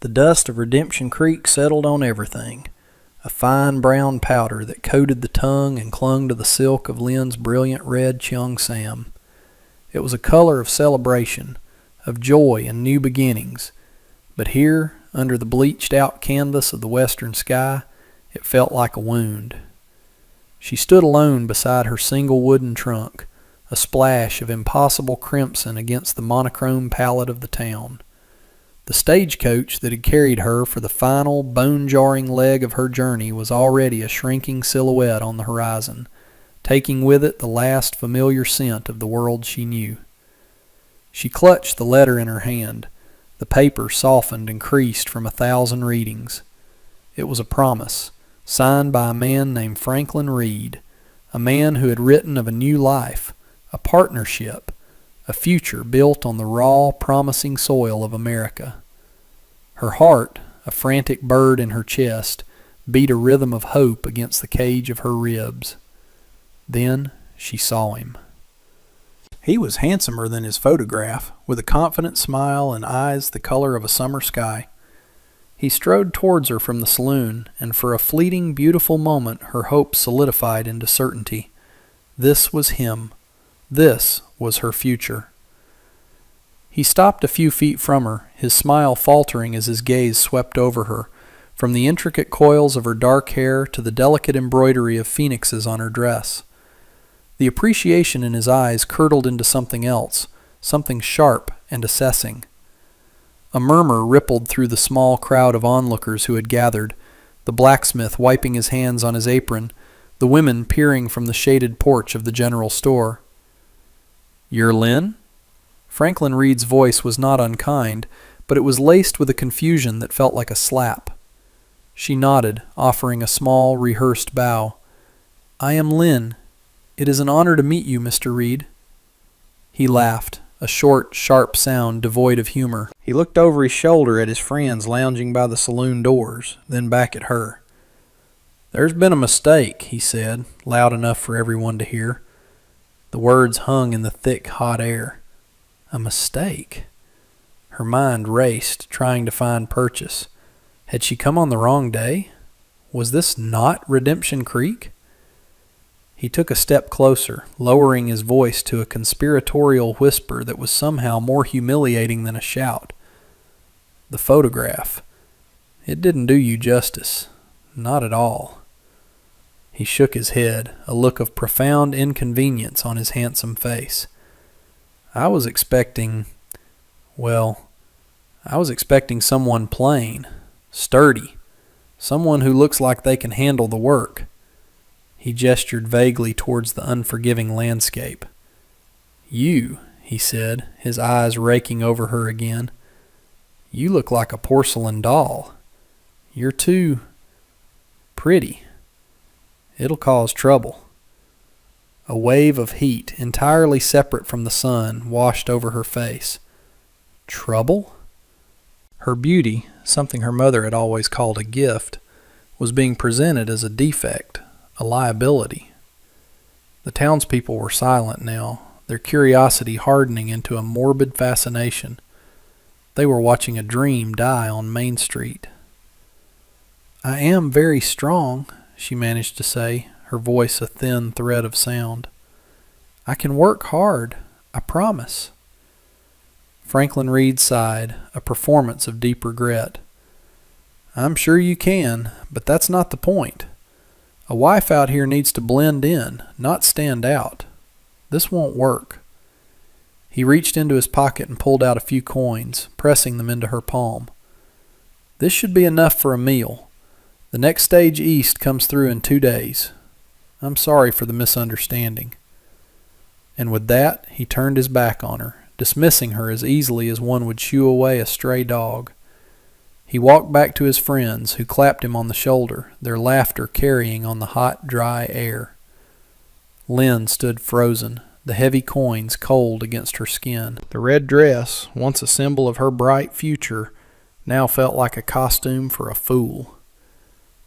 The dust of Redemption Creek settled on everything, a fine brown powder that coated the tongue and clung to the silk of Lynn's brilliant red Cheong Sam. It was a color of celebration, of joy and new beginnings, but here, under the bleached-out canvas of the western sky, it felt like a wound. She stood alone beside her single wooden trunk, a splash of impossible crimson against the monochrome palette of the town. The stagecoach that had carried her for the final, bone-jarring leg of her journey was already a shrinking silhouette on the horizon, taking with it the last familiar scent of the world she knew. She clutched the letter in her hand. The paper softened and creased from 1,000 readings. It was a promise, signed by a man named Franklin Reed, a man who had written of a new life, a partnership, a future built on the raw, promising soil of America. Her heart, a frantic bird in her chest, beat a rhythm of hope against the cage of her ribs. Then she saw him. He was handsomer than his photograph, with a confident smile and eyes the color of a summer sky. He strode towards her from the saloon, and for a fleeting, beautiful moment her hope solidified into certainty. This was him. This was her future. He stopped a few feet from her, his smile faltering as his gaze swept over her, from the intricate coils of her dark hair to the delicate embroidery of phoenixes on her dress. The appreciation in his eyes curdled into something else, something sharp and assessing. A murmur rippled through the small crowd of onlookers who had gathered, the blacksmith wiping his hands on his apron, the women peering from the shaded porch of the general store. "You're Lynn?" Franklin Reed's voice was not unkind, but it was laced with a confusion that felt like a slap. She nodded, offering a small, rehearsed bow. "I am Lynn. It is an honor to meet you, Mr. Reed." He laughed, a short, sharp sound devoid of humor. He looked over his shoulder at his friends lounging by the saloon doors, then back at her. "There's been a mistake," he said, loud enough for everyone to hear. The words hung in the thick, hot air. A mistake? Her mind raced, trying to find purchase. Had she come on the wrong day? Was this not Redemption Creek? He took a step closer, lowering his voice to a conspiratorial whisper that was somehow more humiliating than a shout. "The photograph. It didn't do you justice. Not at all." He shook his head, a look of profound inconvenience on his handsome face. I was expecting someone plain, sturdy, someone who looks like they can handle the work." He gestured vaguely towards the unforgiving landscape. "You," he said, his eyes raking over her again. "You look like a porcelain doll. You're too pretty. It'll cause trouble." A wave of heat, entirely separate from the sun, washed over her face. Trouble? Her beauty, something her mother had always called a gift, was being presented as a defect, a liability. The townspeople were silent now, their curiosity hardening into a morbid fascination. They were watching a dream die on Main Street. "I am very strong," she managed to say, her voice a thin thread of sound. "I can work hard, I promise." Franklin Reed sighed, a performance of deep regret. "I'm sure you can, but that's not the point. A wife out here needs to blend in, not stand out. This won't work." He reached into his pocket and pulled out a few coins, pressing them into her palm. "This should be enough for a meal. The next stage east comes through in 2 days. I'm sorry for the misunderstanding." And with that, he turned his back on her, dismissing her as easily as one would shoo away a stray dog. He walked back to his friends, who clapped him on the shoulder, their laughter carrying on the hot, dry air. Lynn stood frozen, the heavy coins cold against her skin. The red dress, once a symbol of her bright future, now felt like a costume for a fool.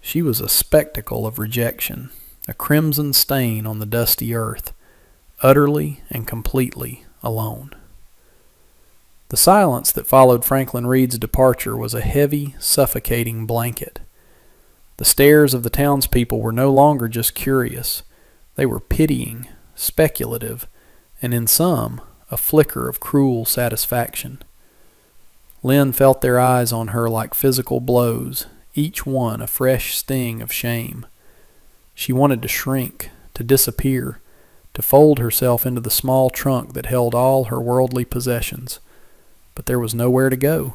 She was a spectacle of rejection, a crimson stain on the dusty earth, utterly and completely alone. The silence that followed Franklin Reed's departure was a heavy, suffocating blanket. The stares of the townspeople were no longer just curious. They were pitying, speculative, and in some, a flicker of cruel satisfaction. Lynn felt their eyes on her like physical blows, each one a fresh sting of shame. She wanted to shrink, to disappear, to fold herself into the small trunk that held all her worldly possessions. But there was nowhere to go.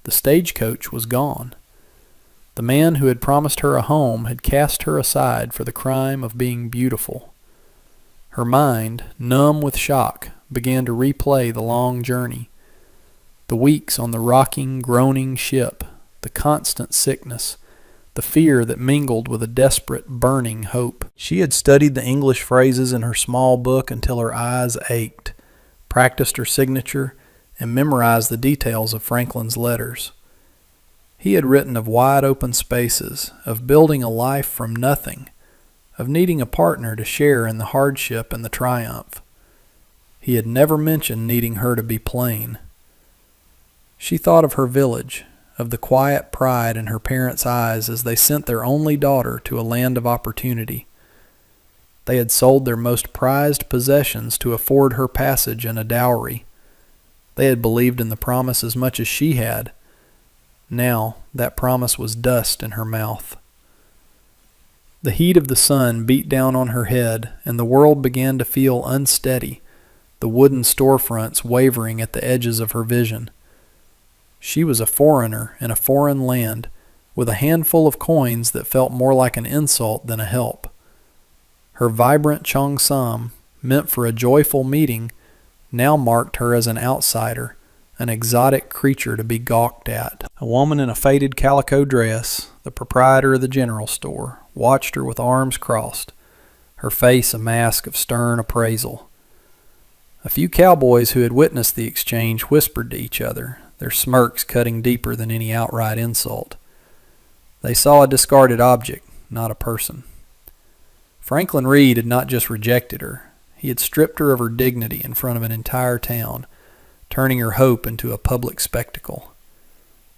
The stagecoach was gone. The man who had promised her a home had cast her aside for the crime of being beautiful. Her mind, numb with shock, began to replay the long journey. The weeks on the rocking, groaning ship, the constant sickness, the fear that mingled with a desperate, burning hope. She had studied the English phrases in her small book until her eyes ached, practiced her signature, and memorized the details of Franklin's letters. He had written of wide-open spaces, of building a life from nothing, of needing a partner to share in the hardship and the triumph. He had never mentioned needing her to be plain. She thought of her village, of the quiet pride in her parents' eyes as they sent their only daughter to a land of opportunity. They had sold their most prized possessions to afford her passage and a dowry. They had believed in the promise as much as she had. Now that promise was dust in her mouth. The heat of the sun beat down on her head, and the world began to feel unsteady, the wooden storefronts wavering at the edges of her vision. She was a foreigner in a foreign land, with a handful of coins that felt more like an insult than a help. Her vibrant cheongsam, meant for a joyful meeting, now marked her as an outsider, an exotic creature to be gawked at. A woman in a faded calico dress, the proprietor of the general store, watched her with arms crossed, her face a mask of stern appraisal. A few cowboys who had witnessed the exchange whispered to each other, their smirks cutting deeper than any outright insult. They saw a discarded object, not a person. Franklin Reed had not just rejected her. He had stripped her of her dignity in front of an entire town, turning her hope into a public spectacle.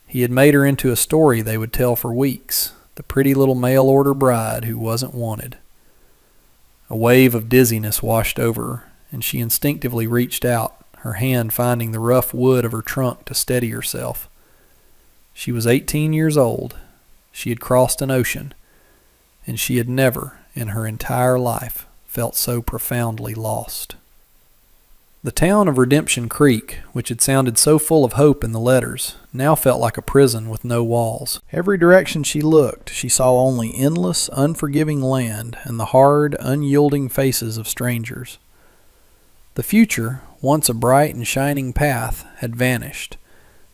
He had made her into a story they would tell for weeks, the pretty little mail-order bride who wasn't wanted. A wave of dizziness washed over her, and she instinctively reached out, her hand finding the rough wood of her trunk to steady herself. She was 18 years old. She had crossed an ocean, and she had never, in her entire life, felt so profoundly lost. The town of Redemption Creek, which had sounded so full of hope in the letters, now felt like a prison with no walls. Every direction she looked, she saw only endless, unforgiving land and the hard, unyielding faces of strangers. The future, once a bright and shining path, had vanished,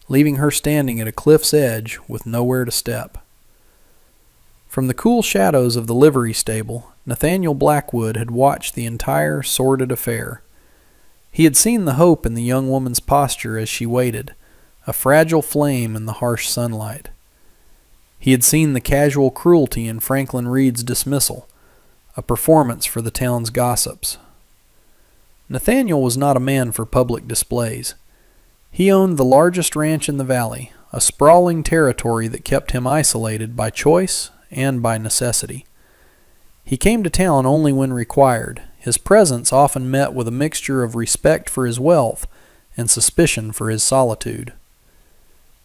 leaving her standing at a cliff's edge with nowhere to step. From the cool shadows of the livery stable, Nathaniel Blackwood had watched the entire sordid affair. He had seen the hope in the young woman's posture as she waited, a fragile flame in the harsh sunlight. He had seen the casual cruelty in Franklin Reed's dismissal, a performance for the town's gossips. Nathaniel was not a man for public displays. He owned the largest ranch in the valley, a sprawling territory that kept him isolated by choice and by necessity. He came to town only when required. His presence often met with a mixture of respect for his wealth and suspicion for his solitude.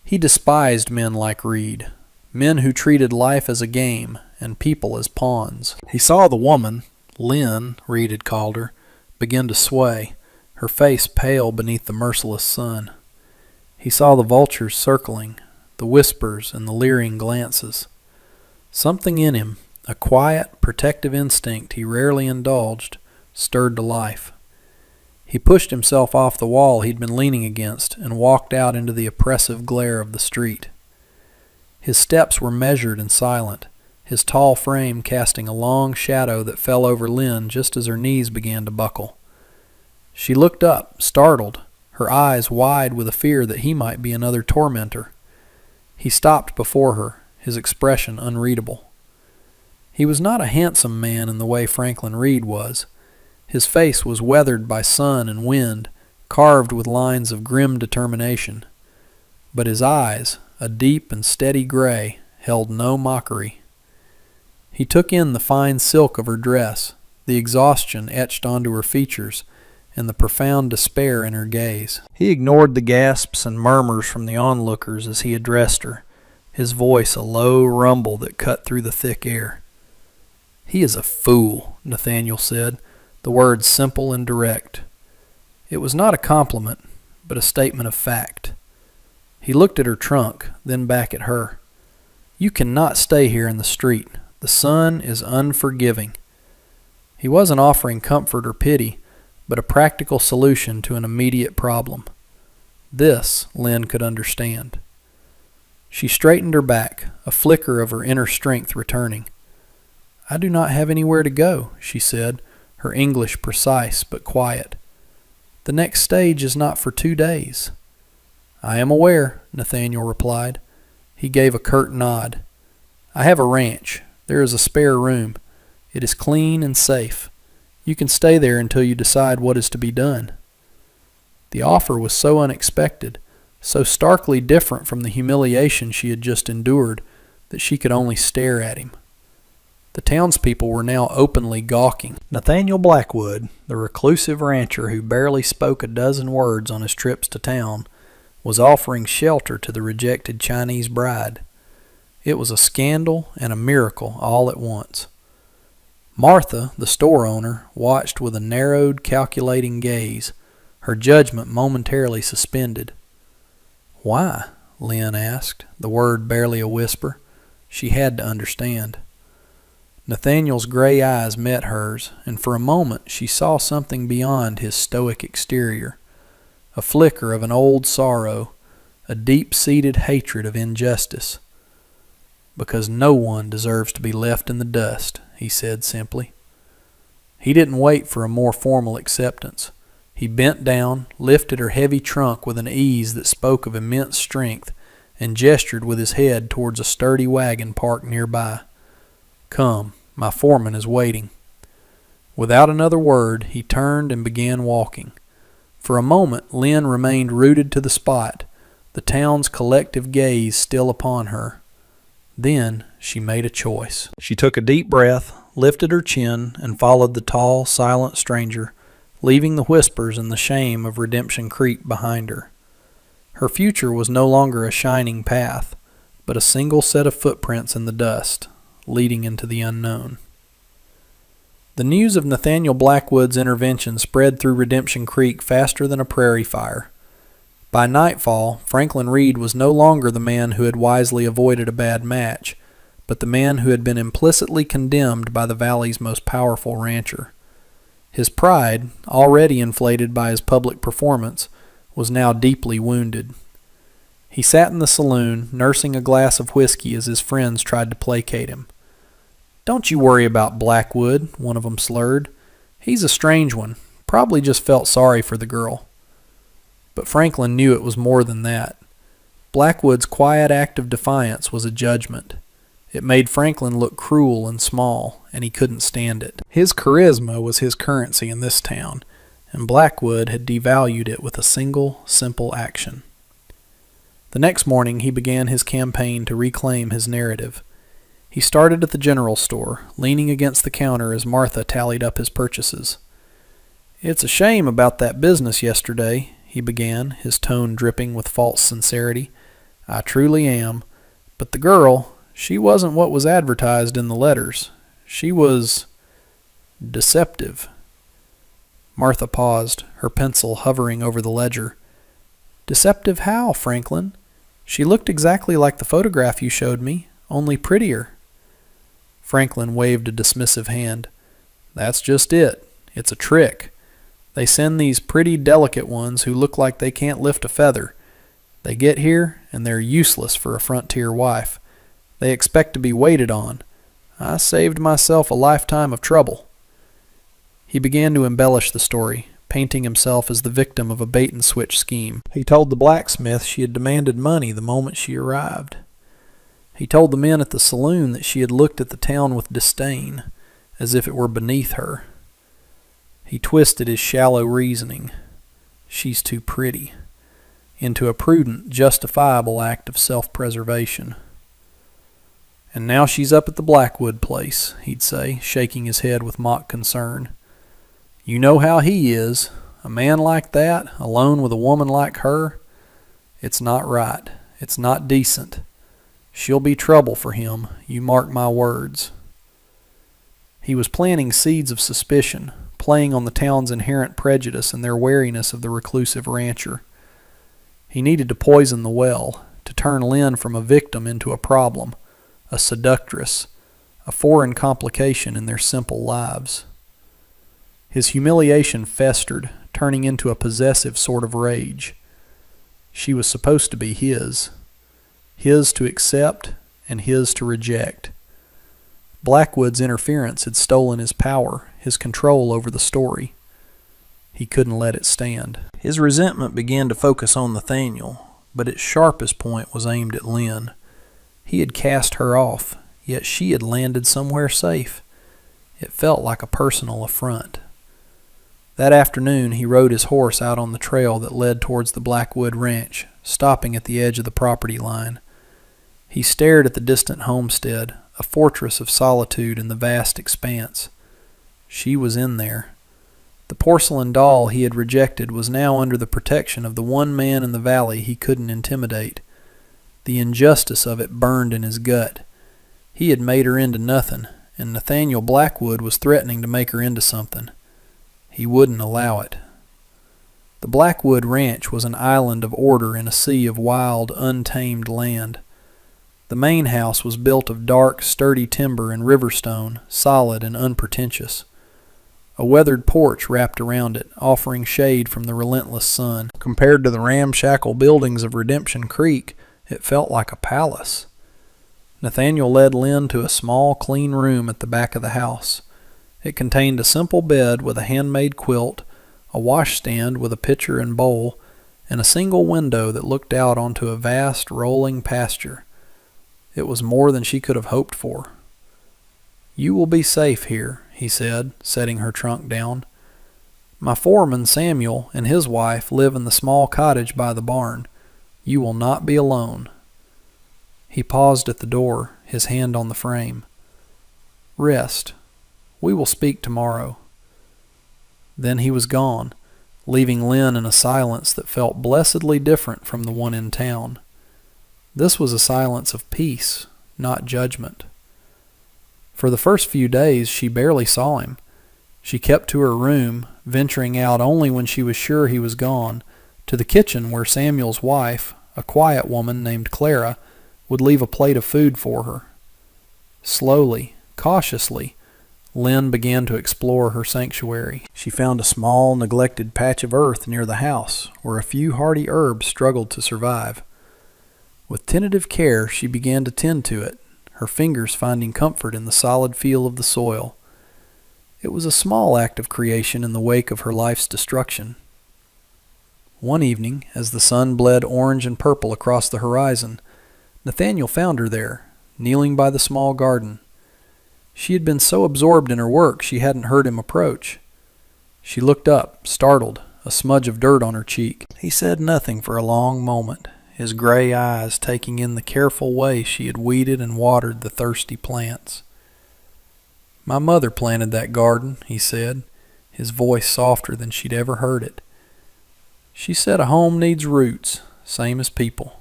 He despised men like Reed, men who treated life as a game and people as pawns. He saw the woman, Lynn, Reed had called her, begin to sway, her face pale beneath the merciless sun. He saw the vultures circling, the whispers and the leering glances. Something in him, a quiet, protective instinct he rarely indulged, stirred to life. He pushed himself off the wall he'd been leaning against and walked out into the oppressive glare of the street. His steps were measured and silent, his tall frame casting a long shadow that fell over Lynn just as her knees began to buckle. She looked up, startled, her eyes wide with a fear that he might be another tormentor. He stopped before her, his expression unreadable. He was not a handsome man in the way Franklin Reed was. His face was weathered by sun and wind, carved with lines of grim determination. But his eyes, a deep and steady gray, held no mockery. He took in the fine silk of her dress, the exhaustion etched onto her features, and the profound despair in her gaze. He ignored the gasps and murmurs from the onlookers as he addressed her, his voice a low rumble that cut through the thick air. "He is a fool," Nathaniel said, the words simple and direct. It was not a compliment, but a statement of fact. He looked at her trunk, then back at her. "You cannot stay here in the street. The sun is unforgiving." He wasn't offering comfort or pity, but a practical solution to an immediate problem. This Lynn could understand. She straightened her back, a flicker of her inner strength returning. "I do not have anywhere to go," she said, her English precise but quiet. "The next stage is not for 2 days." "I am aware," Nathaniel replied. He gave a curt nod. "I have a ranch. There is a spare room. It is clean and safe. You can stay there until you decide what is to be done." The offer was so unexpected, so starkly different from the humiliation she had just endured, that she could only stare at him. The townspeople were now openly gawking. Nathaniel Blackwood, the reclusive rancher who barely spoke a dozen words on his trips to town, was offering shelter to the rejected Chinese bride. It was a scandal and a miracle all at once. Martha, the store owner, watched with a narrowed, calculating gaze, her judgment momentarily suspended. "Why?" Lynn asked, the word barely a whisper. She had to understand. Nathaniel's gray eyes met hers, and for a moment she saw something beyond his stoic exterior, a flicker of an old sorrow, a deep-seated hatred of injustice. "Because no one deserves to be left in the dust," he said simply. He didn't wait for a more formal acceptance. He bent down, lifted her heavy trunk with an ease that spoke of immense strength, and gestured with his head towards a sturdy wagon parked nearby. "Come, my foreman is waiting." Without another word, he turned and began walking. For a moment, Lynn remained rooted to the spot, the town's collective gaze still upon her. Then she made a choice. She took a deep breath, lifted her chin, and followed the tall, silent stranger, leaving the whispers and the shame of Redemption Creek behind her. Her future was no longer a shining path, but a single set of footprints in the dust, leading into the unknown. The news of Nathaniel Blackwood's intervention spread through Redemption Creek faster than a prairie fire. By nightfall, Franklin Reed was no longer the man who had wisely avoided a bad match, but the man who had been implicitly condemned by the valley's most powerful rancher. His pride, already inflated by his public performance, was now deeply wounded. He sat in the saloon, nursing a glass of whiskey as his friends tried to placate him. "Don't you worry about Blackwood," one of them slurred. "He's a strange one. Probably just felt sorry for the girl." But Franklin knew it was more than that. Blackwood's quiet act of defiance was a judgment. It made Franklin look cruel and small, and he couldn't stand it. His charisma was his currency in this town, and Blackwood had devalued it with a single, simple action. The next morning he began his campaign to reclaim his narrative. He started at the general store, leaning against the counter as Martha tallied up his purchases. "It's a shame about that business yesterday," he began, his tone dripping with false sincerity. "I truly am. But the girl, she wasn't what was advertised in the letters. She was deceptive." Martha paused, her pencil hovering over the ledger. "Deceptive how, Franklin? She looked exactly like the photograph you showed me, only prettier." Franklin waved a dismissive hand. "That's just it. It's a trick. They send these pretty delicate ones who look like they can't lift a feather. They get here, and they're useless for a frontier wife. They expect to be waited on. I saved myself a lifetime of trouble." He began to embellish the story, painting himself as the victim of a bait-and-switch scheme. He told the blacksmith she had demanded money the moment she arrived. He told the men at the saloon that she had looked at the town with disdain, as if it were beneath her. He twisted his shallow reasoning. she's too pretty, into a prudent, justifiable act of self-preservation. And now she's up at the Blackwood place, he'd say, shaking his head with mock concern. You know how he is. A man like that, alone with a woman like her. It's not right. It's not decent. She'll be trouble for him, you mark my words. He was planting seeds of suspicion, playing on the town's inherent prejudice and their wariness of the reclusive rancher. He needed to poison the well, to turn Lynn from a victim into a problem, a seductress, a foreign complication in their simple lives. His humiliation festered, turning into a possessive sort of rage. She was supposed to be his to accept and his to reject. Blackwood's interference had stolen his power, his control over the story. He couldn't let it stand. His resentment began to focus on Nathaniel, but its sharpest point was aimed at Lynn. He had cast her off, yet she had landed somewhere safe. It felt like a personal affront. That afternoon he rode his horse out on the trail that led towards the Blackwood ranch, stopping at the edge of the property line. He stared at the distant homestead, a fortress of solitude in the vast expanse. She was in there. The porcelain doll he had rejected was now under the protection of the one man in the valley he couldn't intimidate. The injustice of it burned in his gut. He had made her into nothing, and Nathaniel Blackwood was threatening to make her into something. He wouldn't allow it. The Blackwood ranch was an island of order in a sea of wild, untamed land. The main house was built of dark, sturdy timber and riverstone, solid and unpretentious. A weathered porch wrapped around it, offering shade from the relentless sun. Compared to the ramshackle buildings of Redemption Creek, it felt like a palace. Nathaniel led Lynn to a small, clean room at the back of the house. It contained a simple bed with a handmade quilt, a washstand with a pitcher and bowl, and a single window that looked out onto a vast, rolling pasture. It was more than she could have hoped for. You will be safe here, he said, setting her trunk down. My foreman, Samuel, and his wife live in the small cottage by the barn. You will not be alone. He paused at the door, his hand on the frame. Rest. We will speak tomorrow. Then he was gone, leaving Lynn in a silence that felt blessedly different from the one in town. This was a silence of peace, not judgment. For the first few days she barely saw him. She kept to her room, venturing out only when she was sure he was gone, to the kitchen where Samuel's wife, a quiet woman named Clara, would leave a plate of food for her. Slowly, cautiously, Lynn began to explore her sanctuary. She found a small, neglected patch of earth near the house, where a few hardy herbs struggled to survive. With tentative care, she began to tend to it, her fingers finding comfort in the solid feel of the soil. It was a small act of creation in the wake of her life's destruction. One evening, as the sun bled orange and purple across the horizon, Nathaniel found her there, kneeling by the small garden. She had been so absorbed in her work she hadn't heard him approach. She looked up, startled, a smudge of dirt on her cheek. He said nothing for a long moment, his gray eyes taking in the careful way she had weeded and watered the thirsty plants. My mother planted that garden, he said, his voice softer than she'd ever heard it. She said a home needs roots, same as people.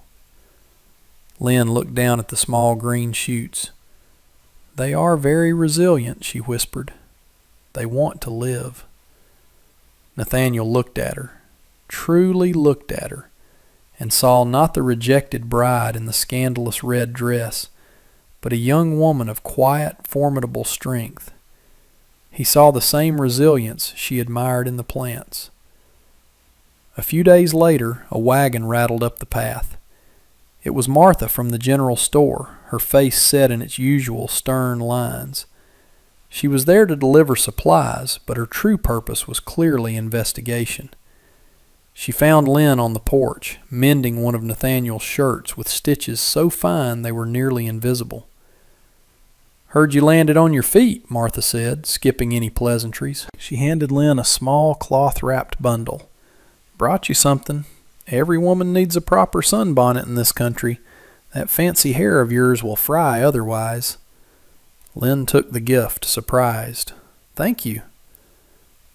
Lynn looked down at the small green shoots. They are very resilient, she whispered. They want to live. Nathaniel looked at her, truly looked at her, and saw not the rejected bride in the scandalous red dress, but a young woman of quiet, formidable strength. He saw the same resilience she admired in the plants. A few days later, a wagon rattled up the path. It was Martha from the general store, her face set in its usual stern lines. She was there to deliver supplies, but her true purpose was clearly investigation. She found Lynn on the porch, mending one of Nathaniel's shirts with stitches so fine they were nearly invisible. "Heard you landed on your feet," Martha said, skipping any pleasantries. She handed Lynn a small cloth-wrapped bundle. Brought you something. Every woman needs a proper sunbonnet in this country. That fancy hair of yours will fry otherwise." Lynn took the gift, surprised. "Thank you."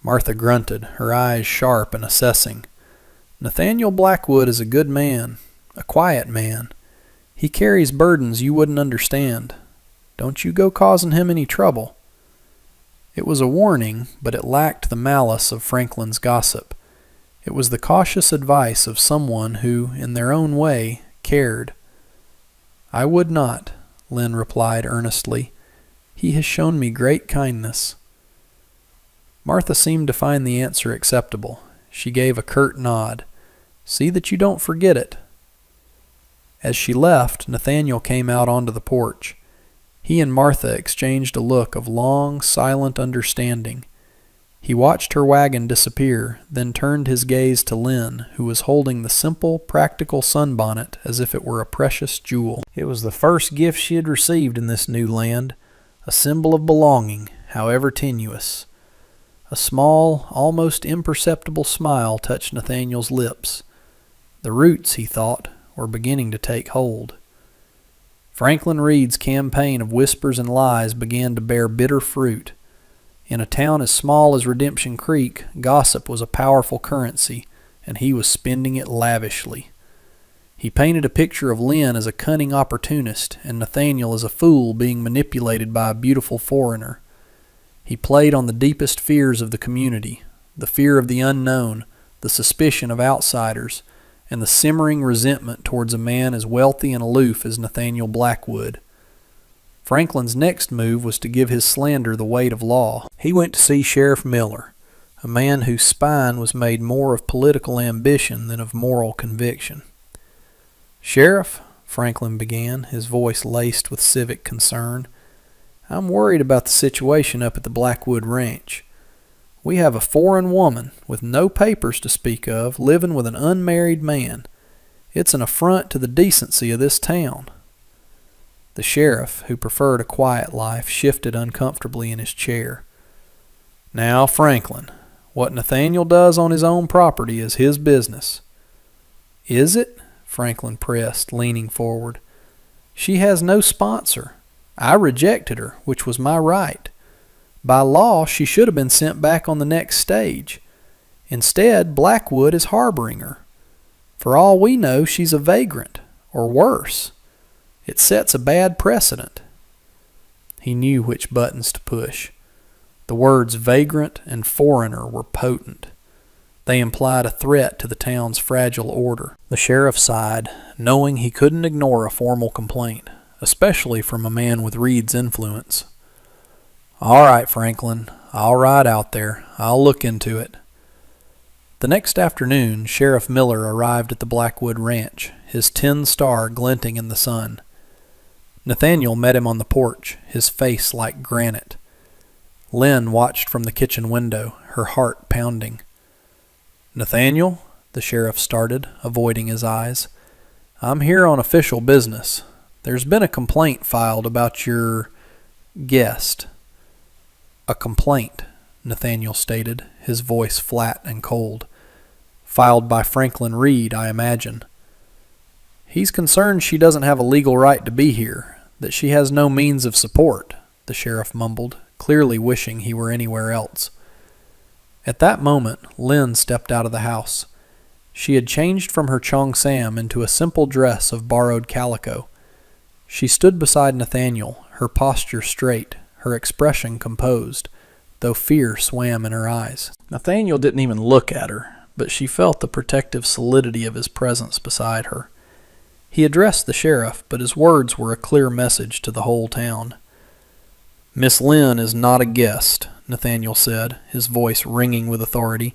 Martha grunted, her eyes sharp and assessing. "Nathaniel Blackwood is a good man, a quiet man. He carries burdens you wouldn't understand. Don't you go causing him any trouble." It was a warning, but it lacked the malice of Franklin's gossip. It was the cautious advice of someone who, in their own way, cared. "I would not," Lynn replied earnestly. "He has shown me great kindness." Martha seemed to find the answer acceptable. She gave a curt nod. "See that you don't forget it." As she left, Nathaniel came out onto the porch. He and Martha exchanged a look of long, silent understanding. He watched her wagon disappear, then turned his gaze to Lynn, who was holding the simple, practical sunbonnet as if it were a precious jewel. It was the first gift she had received in this new land, a symbol of belonging, however tenuous. A small, almost imperceptible smile touched Nathaniel's lips. The roots, he thought, were beginning to take hold. Franklin Reed's campaign of whispers and lies began to bear bitter fruit. In a town as small as Redemption Creek, gossip was a powerful currency, and he was spending it lavishly. He painted a picture of Lynn as a cunning opportunist and Nathaniel as a fool being manipulated by a beautiful foreigner. He played on the deepest fears of the community, the fear of the unknown, the suspicion of outsiders, and the simmering resentment towards a man as wealthy and aloof as Nathaniel Blackwood. Franklin's next move was to give his slander the weight of law. He went to see Sheriff Miller, a man whose spine was made more of political ambition than of moral conviction. "Sheriff," Franklin began, his voice laced with civic concern, "I'm worried about the situation up at the Blackwood Ranch. We have a foreign woman, with no papers to speak of, living with an unmarried man. It's an affront to the decency of this town." The sheriff, who preferred a quiet life, shifted uncomfortably in his chair. "Now, Franklin, what Nathaniel does on his own property is his business." "Is it?" Franklin pressed, leaning forward. "She has no sponsor. I rejected her, which was my right. By law, she should have been sent back on the next stage. Instead, Blackwood is harboring her. For all we know, she's a vagrant, or worse. It sets a bad precedent." He knew which buttons to push. The words vagrant and foreigner were potent. They implied a threat to the town's fragile order. The sheriff sighed, knowing he couldn't ignore a formal complaint, especially from a man with Reed's influence. "All right, Franklin. I'll ride out there. I'll look into it." The next afternoon, Sheriff Miller arrived at the Blackwood Ranch, his tin star glinting in the sun. Nathaniel met him on the porch, his face like granite. Lynn watched from the kitchen window, her heart pounding. "Nathaniel," the sheriff started, avoiding his eyes, "I'm here on official business. There's been a complaint filed about your guest." "A complaint," Nathaniel stated, his voice flat and cold. "Filed by Franklin Reed, I imagine." "He's concerned she doesn't have a legal right to be here, that she has no means of support," the sheriff mumbled, clearly wishing he were anywhere else. At that moment, Lynn stepped out of the house. She had changed from her cheongsam into a simple dress of borrowed calico. She stood beside Nathaniel, her posture straight, her expression composed, though fear swam in her eyes. Nathaniel didn't even look at her, but she felt the protective solidity of his presence beside her. He addressed the sheriff, but his words were a clear message to the whole town. "Miss Lynn is not a guest," Nathaniel said, his voice ringing with authority.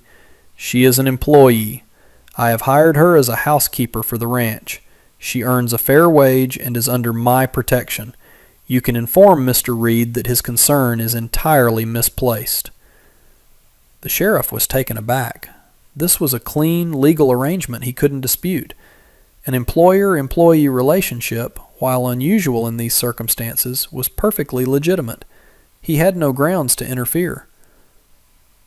"She is an employee. I have hired her as a housekeeper for the ranch. She earns a fair wage and is under my protection. You can inform Mr. Reed that his concern is entirely misplaced." The sheriff was taken aback. This was a clean, legal arrangement he couldn't dispute. An employer-employee relationship, while unusual in these circumstances, was perfectly legitimate. He had no grounds to interfere.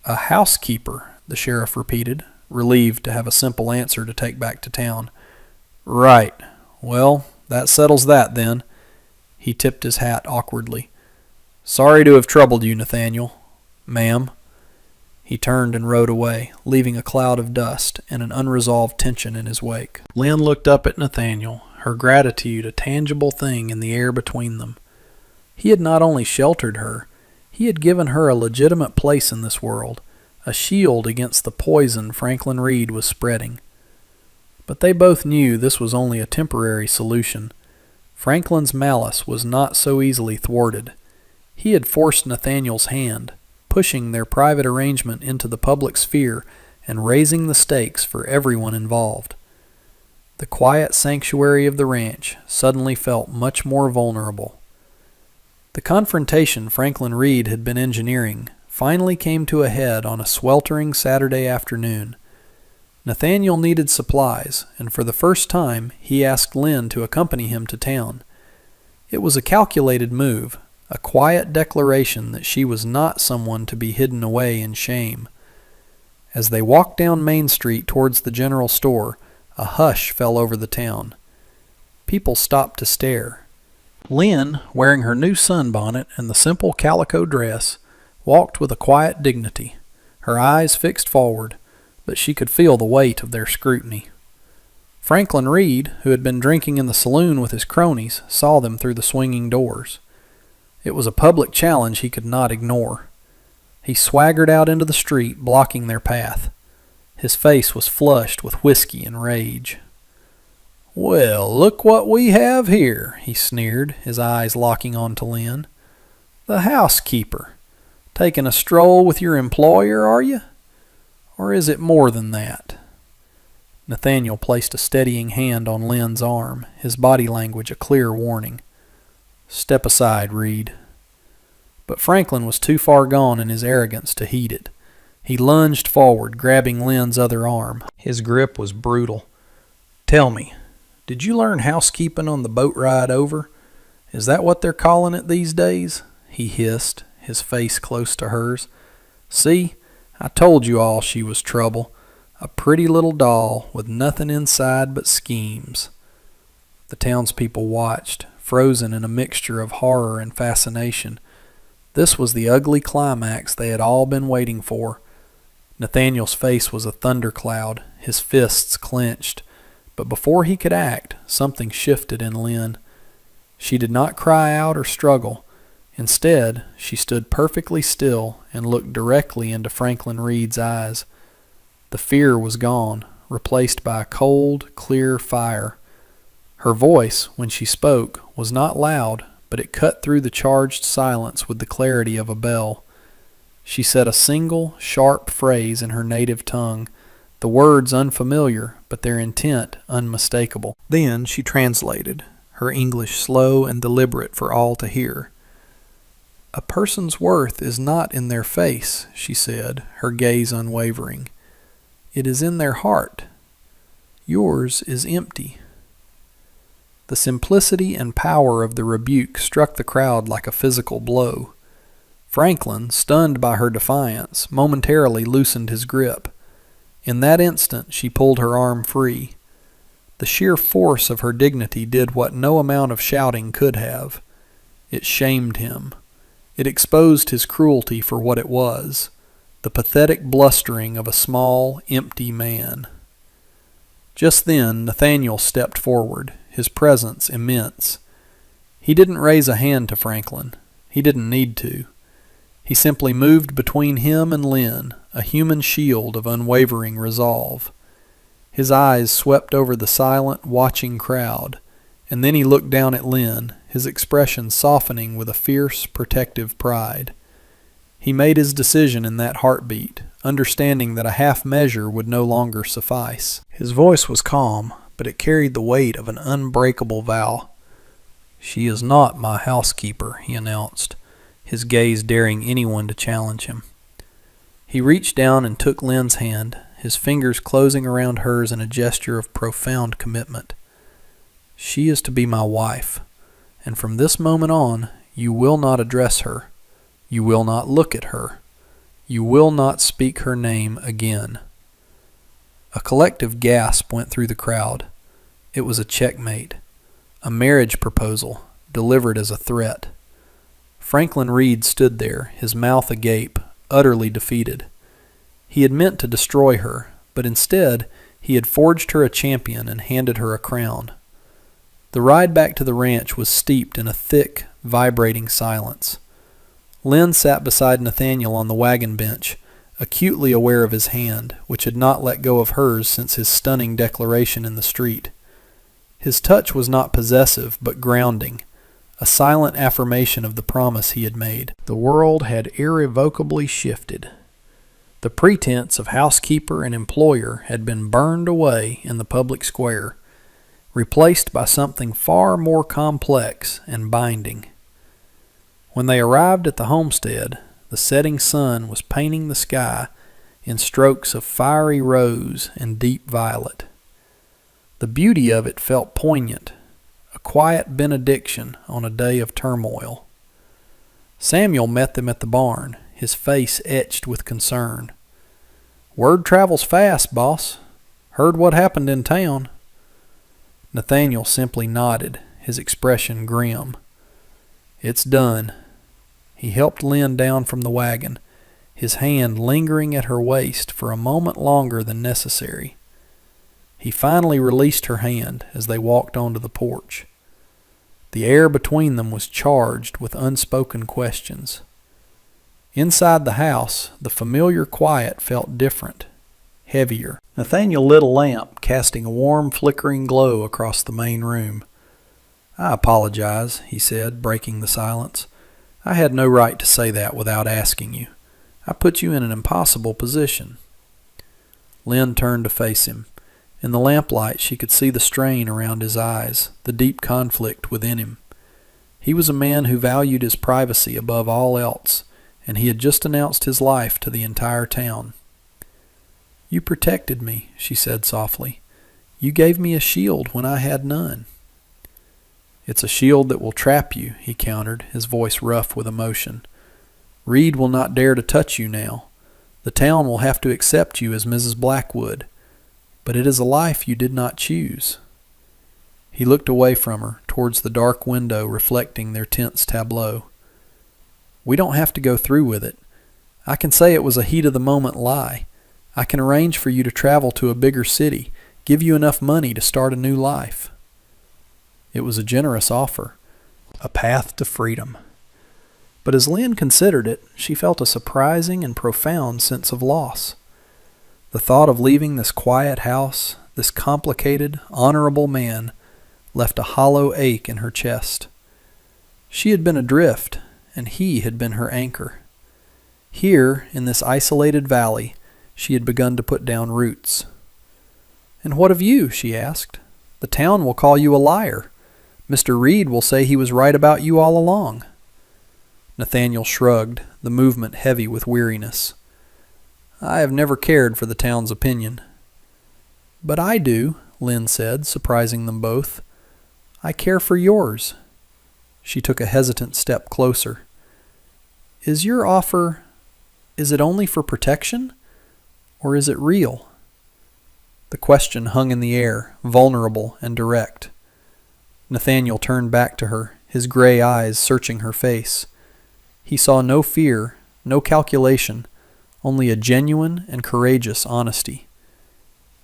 "A housekeeper," the sheriff repeated. relieved to have a simple answer to take back to town. "Right. Well, that settles that, then." He tipped his hat awkwardly. "Sorry to have troubled you, Nathaniel." "Ma'am." He turned and rode away, leaving a cloud of dust and an unresolved tension in his wake. Lynn looked up at Nathaniel, her gratitude a tangible thing in the air between them. He had not only sheltered her, he had given her a legitimate place in this world, a shield against the poison Franklin Reed was spreading. But they both knew this was only a temporary solution. Franklin's malice was not so easily thwarted. He had forced Nathaniel's hand, pushing their private arrangement into the public sphere and raising the stakes for everyone involved. The quiet sanctuary of the ranch suddenly felt much more vulnerable. The confrontation Franklin Reed had been engineering finally came to a head on a sweltering Saturday afternoon. Nathaniel needed supplies, and for the first time he asked Lynn to accompany him to town. It was a calculated move, a quiet declaration that she was not someone to be hidden away in shame. As they walked down Main Street towards the general store, a hush fell over the town. People stopped to stare. Lynn, wearing her new sunbonnet and the simple calico dress, walked with a quiet dignity, her eyes fixed forward, but she could feel the weight of their scrutiny. Franklin Reed, who had been drinking in the saloon with his cronies, saw them through the swinging doors. It was a public challenge he could not ignore. He swaggered out into the street, blocking their path. His face was flushed with whiskey and rage. "Well, look what we have here," he sneered, his eyes locking on to Lynn. "The housekeeper. Taking a stroll with your employer, are you? Or is it more than that?" Nathaniel placed a steadying hand on Lynn's arm, his body language a clear warning. "Step aside, Reed." But Franklin was too far gone in his arrogance to heed it. He lunged forward, grabbing Lynn's other arm. His grip was brutal. "Tell me, did you learn housekeeping on the boat ride over? Is that what they're calling it these days?" he hissed, his face close to hers. "See, I told you all she was trouble. A pretty little doll with nothing inside but schemes." The townspeople watched, frozen in a mixture of horror and fascination. This was the ugly climax they had all been waiting for. Nathaniel's face was a thundercloud, his fists clenched. But before he could act, something shifted in Lynn. She did not cry out or struggle. Instead, she stood perfectly still and looked directly into Franklin Reed's eyes. The fear was gone, replaced by a cold, clear fire. Her voice, when she spoke, was not loud, but it cut through the charged silence with the clarity of a bell. She said a single, sharp phrase in her native tongue, the words unfamiliar, but their intent unmistakable. Then she translated, her English slow and deliberate for all to hear. "A person's worth is not in their face," she said, her gaze unwavering. "It is in their heart. Yours is empty." The simplicity and power of the rebuke struck the crowd like a physical blow. Franklin, stunned by her defiance, momentarily loosened his grip. In that instant she pulled her arm free. The sheer force of her dignity did what no amount of shouting could have. It shamed him. It exposed his cruelty for what it was, the pathetic blustering of a small, empty man. Just then Nathaniel stepped forward, his presence immense. He didn't raise a hand to Franklin. He didn't need to. He simply moved between him and Lynn, a human shield of unwavering resolve. His eyes swept over the silent, watching crowd, and then he looked down at Lynn, his expression softening with a fierce, protective pride. He made his decision in that heartbeat, understanding that a half measure would no longer suffice. His voice was calm, but it carried the weight of an unbreakable vow. "She is not my housekeeper," he announced, his gaze daring anyone to challenge him. He reached down and took Lynn's hand, his fingers closing around hers in a gesture of profound commitment. "She is to be my wife, and from this moment on, you will not address her. You will not look at her. You will not speak her name again." A collective gasp went through the crowd. It was a checkmate, a marriage proposal delivered as a threat. Franklin Reed stood there, his mouth agape, utterly defeated. He had meant to destroy her, but instead he had forged her a champion and handed her a crown. The ride back to the ranch was steeped in a thick, vibrating silence. Lynn sat beside Nathaniel on the wagon bench, acutely aware of his hand, which had not let go of hers since his stunning declaration in the street. His touch was not possessive, but grounding, a silent affirmation of the promise he had made. The world had irrevocably shifted. The pretense of housekeeper and employer had been burned away in the public square, replaced by something far more complex and binding. When they arrived at the homestead, the setting sun was painting the sky in strokes of fiery rose and deep violet. The beauty of it felt poignant, a quiet benediction on a day of turmoil. Samuel met them at the barn, his face etched with concern. "Word travels fast, boss. Heard what happened in town." Nathaniel simply nodded, his expression grim. "It's done." He helped Lynn down from the wagon, his hand lingering at her waist for a moment longer than necessary. He finally released her hand as they walked onto the porch. The air between them was charged with unspoken questions. Inside the house, the familiar quiet felt different, heavier. Nathaniel lit a lamp, casting a warm, flickering glow across the main room. "I apologize," he said, breaking the silence. "I had no right to say that without asking you. I put you in an impossible position." Lynn turned to face him. In the lamplight she could see the strain around his eyes, the deep conflict within him. He was a man who valued his privacy above all else, and he had just announced his life to the entire town. "You protected me," she said softly. "You gave me a shield when I had none." "It's a shield that will trap you," he countered, his voice rough with emotion. "Reed will not dare to touch you now. The town will have to accept you as Mrs. Blackwood. But it is a life you did not choose." He looked away from her, towards the dark window reflecting their tense tableau. "We don't have to go through with it. I can say it was a heat-of-the-moment lie. I can arrange for you to travel to a bigger city, give you enough money to start a new life." It was a generous offer, a path to freedom. But as Lynn considered it, she felt a surprising and profound sense of loss. The thought of leaving this quiet house, this complicated, honorable man, left a hollow ache in her chest. She had been adrift, and he had been her anchor. Here, in this isolated valley, she had begun to put down roots. "And what of you?" she asked. "The town will call you a liar. Mr. Reed will say he was right about you all along." Nathaniel shrugged, the movement heavy with weariness. "I have never cared for the town's opinion." "But I do," Lynn said, surprising them both. "I care for yours." She took a hesitant step closer. "Is your offer, is it only for protection? Or is it real?" The question hung in the air, vulnerable and direct. Nathaniel turned back to her, his gray eyes searching her face. He saw no fear, no calculation, only a genuine and courageous honesty.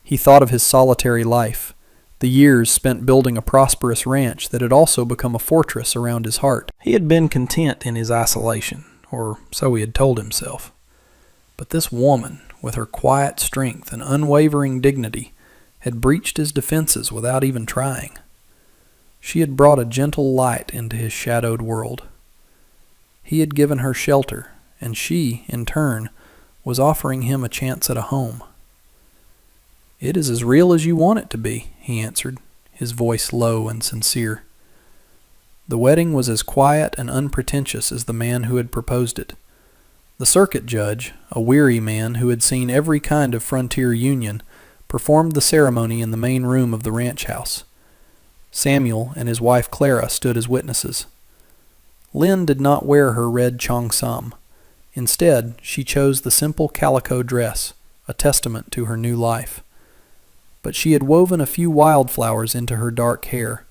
He thought of his solitary life, the years spent building a prosperous ranch that had also become a fortress around his heart. He had been content in his isolation, or so he had told himself. But this woman, with her quiet strength and unwavering dignity, had breached his defenses without even trying. She had brought a gentle light into his shadowed world. He had given her shelter, and she, in turn, was offering him a chance at a home. "It is as real as you want it to be," he answered, his voice low and sincere. The wedding was as quiet and unpretentious as the man who had proposed it. The circuit judge, a weary man who had seen every kind of frontier union, performed the ceremony in the main room of the ranch house. Samuel and his wife Clara stood as witnesses. Lynn did not wear her red cheongsam. Instead, she chose the simple calico dress, a testament to her new life. but she had woven a few wildflowers into her dark hair,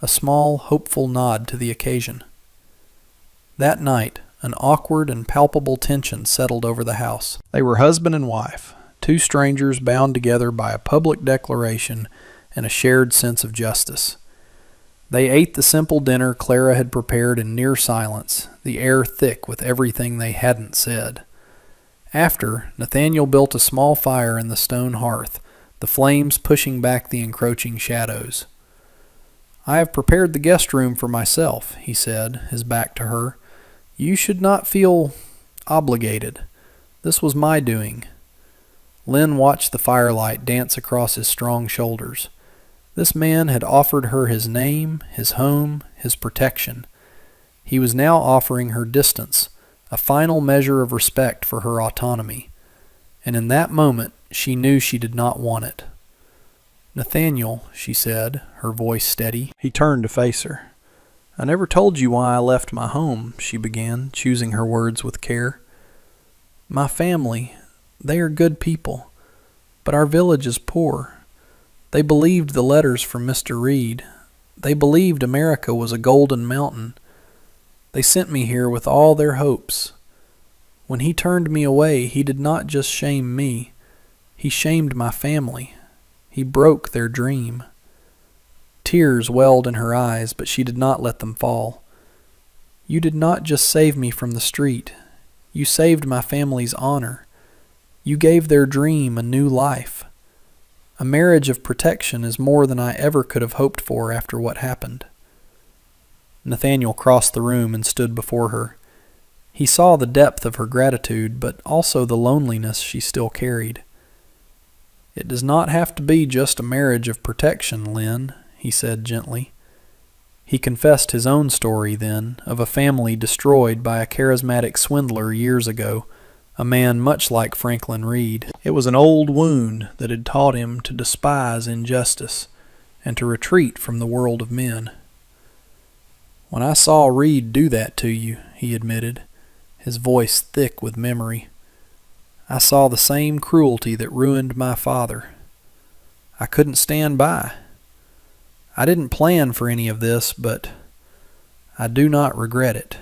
a small, hopeful nod to the occasion. That night, an awkward and palpable tension settled over the house. They were husband and wife, two strangers bound together by a public declaration and a shared sense of justice. They ate the simple dinner Clara had prepared in near silence, the air thick with everything they hadn't said. After, Nathaniel built a small fire in the stone hearth, the flames pushing back the encroaching shadows. "I have prepared the guest room for myself," he said, his back to her. "You should not feel obligated. This was my doing." Lynn watched the firelight dance across his strong shoulders. This man had offered her his name, his home, his protection. He was now offering her distance, a final measure of respect for her autonomy. And in that moment, she knew she did not want it. "Nathaniel," she said, her voice steady. He turned to face her. "I never told you why I left my home," she began, choosing her words with care. "My family, they are good people, but our village is poor. They believed the letters from Mr. Reed. They believed America was a golden mountain. They sent me here with all their hopes. When he turned me away, he did not just shame me. He shamed my family. He broke their dream." Tears welled in her eyes, but she did not let them fall. "You did not just save me from the street. You saved my family's honor. You gave their dream a new life. A marriage of protection is more than I ever could have hoped for after what happened." Nathaniel crossed the room and stood before her. He saw the depth of her gratitude, but also the loneliness she still carried. "It does not have to be just a marriage of protection, Lynn," he said gently. He confessed his own story then, of a family destroyed by a charismatic swindler years ago, a man much like Franklin Reed. It was an old wound that had taught him to despise injustice and to retreat from the world of men. "When I saw Reed do that to you," he admitted, his voice thick with memory, "I saw the same cruelty that ruined my father. I couldn't stand by. I didn't plan for any of this, but I do not regret it."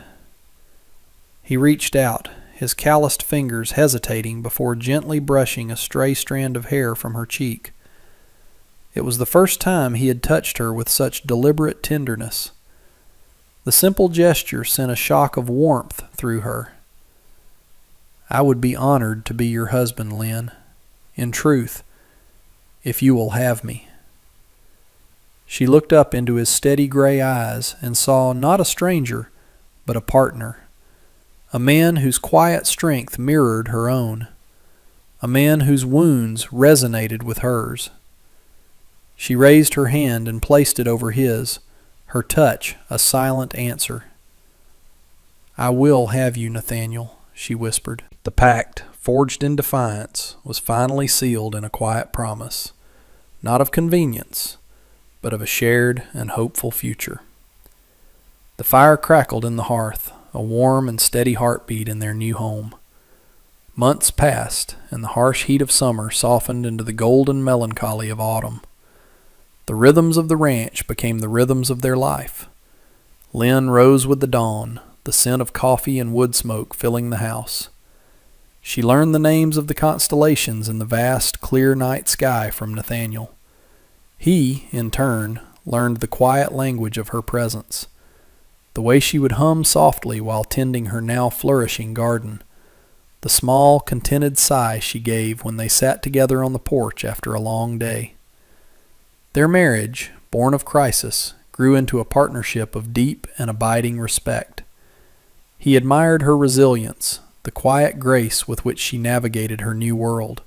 He reached out, his calloused fingers hesitating before gently brushing a stray strand of hair from her cheek. It was the first time he had touched her with such deliberate tenderness. The simple gesture sent a shock of warmth through her. "I would be honored to be your husband, Lynn. In truth, if you will have me." She looked up into his steady gray eyes and saw not a stranger, but a partner. A man whose quiet strength mirrored her own. A man whose wounds resonated with hers. She raised her hand and placed it over his, her touch a silent answer. "I will have you, Nathaniel," she whispered. The pact, forged in defiance, was finally sealed in a quiet promise, not of convenience, but of a shared and hopeful future. The fire crackled in the hearth, a warm and steady heartbeat in their new home. Months passed, and the harsh heat of summer softened into the golden melancholy of autumn. The rhythms of the ranch became the rhythms of their life. Lynn rose with the dawn, the scent of coffee and wood smoke filling the house. She learned the names of the constellations in the vast, clear night sky from Nathaniel. He, in turn, learned the quiet language of her presence, the way she would hum softly while tending her now flourishing garden, the small, contented sigh she gave when they sat together on the porch after a long day. Their marriage, born of crisis, grew into a partnership of deep and abiding respect. He admired her resilience, the quiet grace with which she navigated her new world.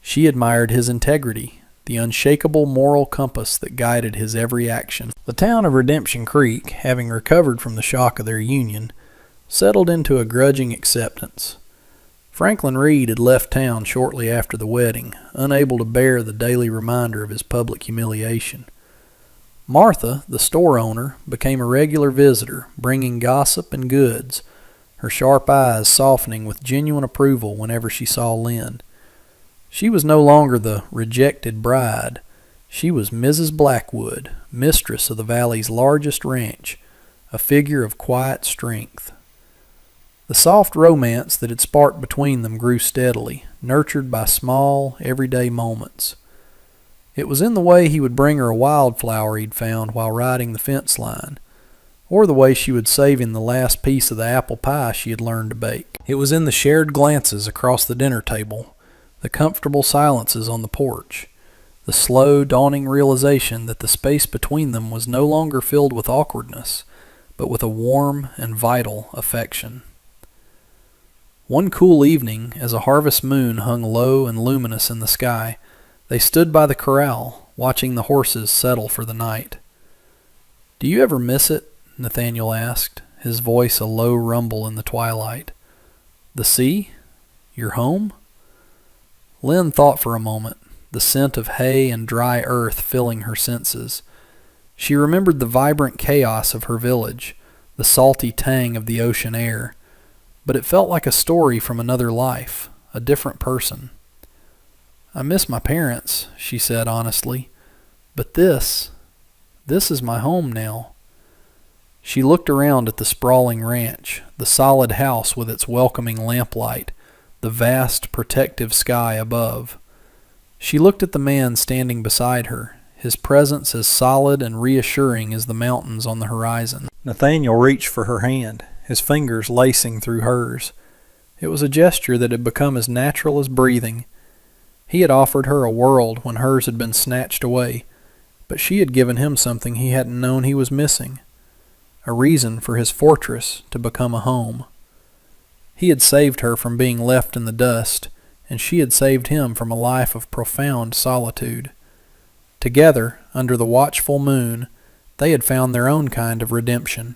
She admired his integrity, the unshakable moral compass that guided his every action. The town of Redemption Creek, having recovered from the shock of their union, settled into a grudging acceptance. Franklin Reed had left town shortly after the wedding, unable to bear the daily reminder of his public humiliation. Martha, the store owner, became a regular visitor, bringing gossip and goods, her sharp eyes softening with genuine approval whenever she saw Lynn. She was no longer the rejected bride. She was Mrs. Blackwood, mistress of the valley's largest ranch, a figure of quiet strength. The soft romance that had sparked between them grew steadily, nurtured by small, everyday moments. It was in the way he would bring her a wildflower he'd found while riding the fence line, or the way she would save him the last piece of the apple pie she had learned to bake. It was in the shared glances across the dinner table, the comfortable silences on the porch, the slow, dawning realization that the space between them was no longer filled with awkwardness, but with a warm and vital affection. One cool evening, as a harvest moon hung low and luminous in the sky, they stood by the corral, watching the horses settle for the night. "Do you ever miss it?" Nathaniel asked, his voice a low rumble in the twilight. "The sea? Your home?" Lynn thought for a moment, the scent of hay and dry earth filling her senses. She remembered the vibrant chaos of her village, the salty tang of the ocean air, but it felt like a story from another life, a different person. "I miss my parents," she said honestly, "but this is my home now." She looked around at the sprawling ranch, the solid house with its welcoming lamplight, the vast protective sky above. She looked at the man standing beside her, his presence as solid and reassuring as the mountains on the horizon. Nathaniel reached for her hand, his fingers lacing through hers. It was a gesture that had become as natural as breathing. He had offered her a world when hers had been snatched away, but she had given him something he hadn't known he was missing, a reason for his fortress to become a home. He had saved her from being left in the dust, and she had saved him from a life of profound solitude. Together, under the watchful moon, they had found their own kind of redemption.